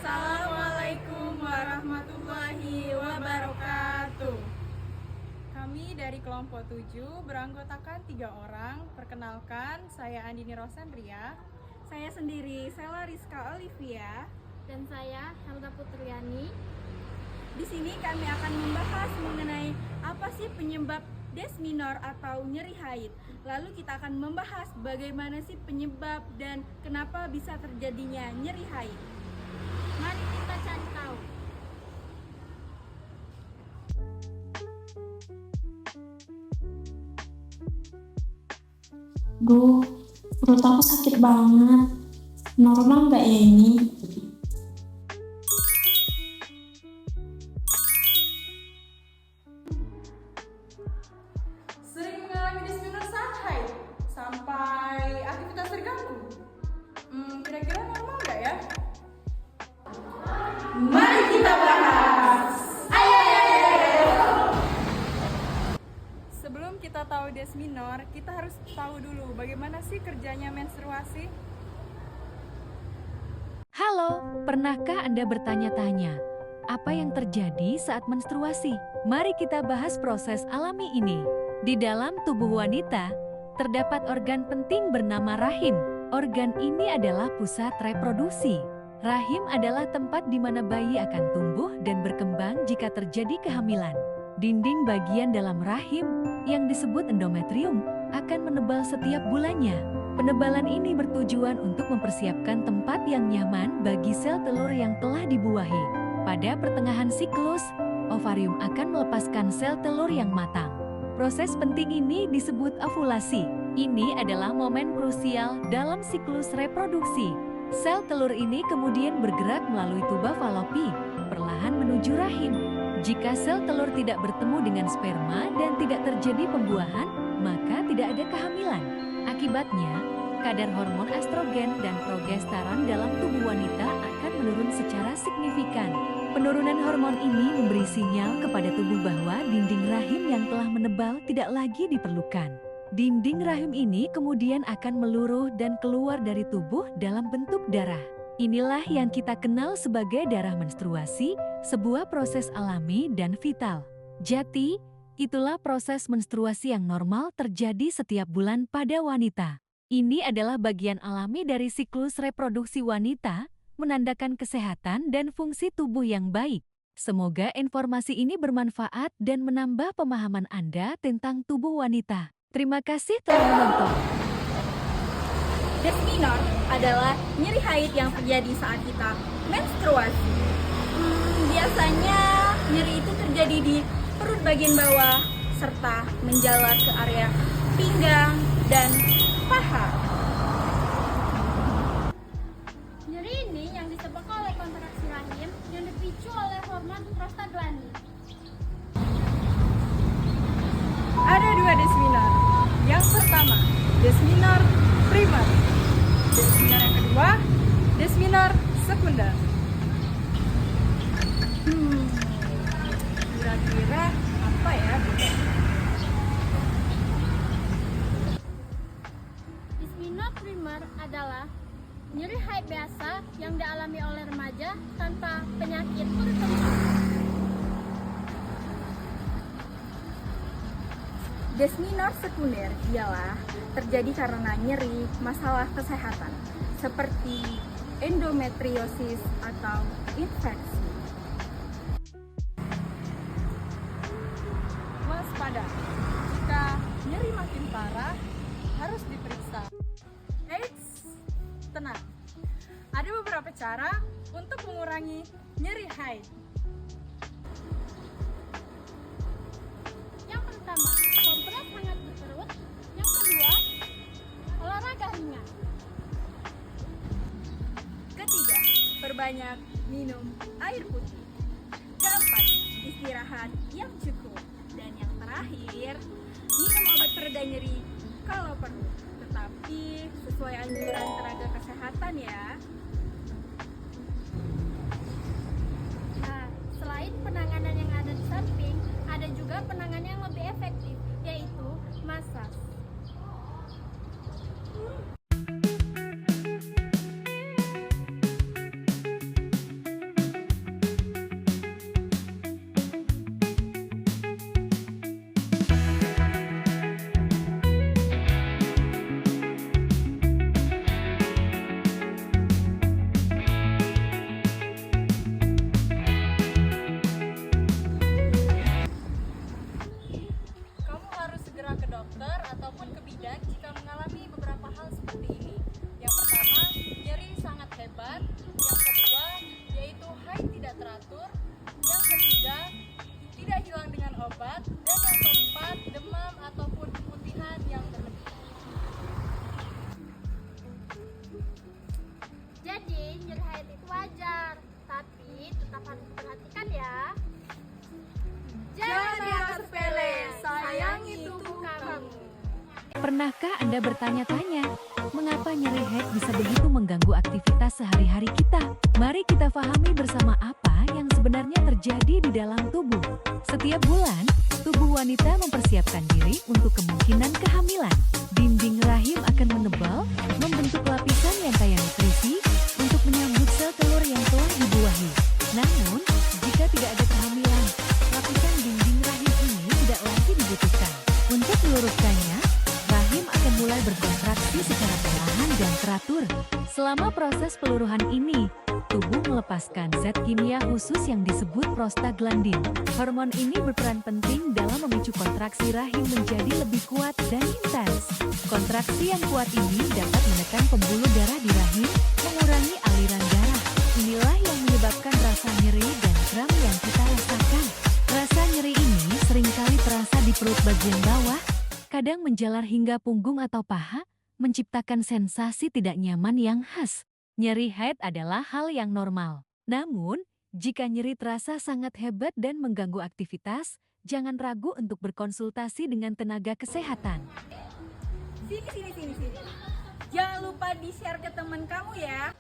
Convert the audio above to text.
Assalamualaikum warahmatullahi wabarakatuh. Kami dari kelompok 7 beranggotakan 3 orang. Perkenalkan, saya Andini Rosandria. Saya sendiri, Sela Rizka Olivia. Dan saya Helda Putriani. Di sini kami akan membahas mengenai apa sih penyebab des minor atau nyeri haid. Lalu kita akan membahas bagaimana sih penyebab dan kenapa bisa terjadinya nyeri haid. Mari kita cari tahu. Duh, perut aku sakit banget. Normal nggak ya ini? Sering mengalami des minor saat haid sampai aktivitas terganggu. Kira-kira normal nggak ya? Mari kita bahas. Sebelum kita tahu des minor, kita harus tahu dulu bagaimana sih kerjanya menstruasi. Halo, pernahkah Anda bertanya-tanya, apa yang terjadi saat menstruasi? Mari kita bahas proses alami ini. Di dalam tubuh wanita, terdapat organ penting bernama rahim. Organ ini adalah pusat reproduksi. Rahim adalah tempat di mana bayi akan tumbuh dan berkembang jika terjadi kehamilan. Dinding bagian dalam rahim, yang disebut endometrium, akan menebal setiap bulannya. Penebalan ini bertujuan untuk mempersiapkan tempat yang nyaman bagi sel telur yang telah dibuahi. Pada pertengahan siklus, ovarium akan melepaskan sel telur yang matang. Proses penting ini disebut ovulasi. Ini adalah momen krusial dalam siklus reproduksi. Sel telur ini kemudian bergerak melalui tuba falopi, perlahan menuju rahim. Jika sel telur tidak bertemu dengan sperma dan tidak terjadi pembuahan, maka tidak ada kehamilan. Akibatnya, kadar hormon estrogen dan progesteron dalam tubuh wanita akan menurun secara signifikan. Penurunan hormon ini memberi sinyal kepada tubuh bahwa dinding rahim yang telah menebal tidak lagi diperlukan. Dinding rahim ini kemudian akan meluruh dan keluar dari tubuh dalam bentuk darah. Inilah yang kita kenal sebagai darah menstruasi, sebuah proses alami dan vital. Jadi, itulah proses menstruasi yang normal terjadi setiap bulan pada wanita. Ini adalah bagian alami dari siklus reproduksi wanita, menandakan kesehatan dan fungsi tubuh yang baik. Semoga informasi ini bermanfaat dan menambah pemahaman Anda tentang tubuh wanita. Terima kasih telah menonton. Des minor adalah nyeri haid yang terjadi saat kita menstruasi. Biasanya nyeri itu terjadi di perut bagian bawah serta menjalar ke area pinggang dan paha. Nyeri ini yang disebabkan oleh kontraksi rahim yang dipicu oleh hormon prostaglandin. Ada 2 des minor. Yang pertama, des minor primer. Des minor yang kedua, des minor sekunder. Kira-kira apa ya? Des minor primer adalah nyeri haid biasa yang dialami oleh remaja tanpa penyakit tertentu. Des minor sekunder ialah terjadi karena nyeri masalah kesehatan seperti endometriosis atau infeksi. Waspada, jika nyeri makin parah, harus diperiksa. Eits, tenang. Ada beberapa cara untuk mengurangi nyeri haid. Yang pertama, kompres hangat ke perut. Yang kedua, olahraga ringan. Ketiga, perbanyak minum air putih. Keempat, istirahat yang cukup. Dan yang terakhir, minum obat pereda nyeri kalau perlu. Tetapi sesuai anjuran tenaga kesehatan ya. Nah, selain penanganan yang ada di samping, ada juga penanganan yang lebih efektif, yaitu masas. Pernahkah Anda bertanya-tanya, mengapa nyeri head bisa begitu mengganggu aktivitas sehari-hari kita? Mari kita pahami bersama apa yang sebenarnya terjadi di dalam tubuh. Setiap bulan, tubuh wanita mempersiapkan diri untuk kemungkinan kehamilan. Dinding rahim akan menebal, membentuk lapisan yang kaya nutrisi untuk menyambut sel telur yang telah dibuahi. Namun, jika tidak ada kehamilan, lapisan dinding rahim ini tidak lagi dibutuhkan. Untuk meluruskannya, rahim akan mulai berkontraksi secara perlahan dan teratur. Selama proses peluruhan ini, tubuh melepaskan zat kimia khusus yang disebut prostaglandin. Hormon ini berperan penting dalam memicu kontraksi rahim menjadi lebih kuat dan intens. Kontraksi yang kuat ini dapat menekan pembuluh darah di rahim, mengurangi aliran darah. Inilah yang menyebabkan rasa nyeri dan kram yang kita rasakan. Rasa nyeri ini seringkali terasa di perut bagian bawah, kadang menjalar hingga punggung atau paha, menciptakan sensasi tidak nyaman yang khas. Nyeri haid adalah hal yang normal. Namun, jika nyeri terasa sangat hebat dan mengganggu aktivitas, jangan ragu untuk berkonsultasi dengan tenaga kesehatan. Sini. Jangan lupa di-share ke teman kamu ya.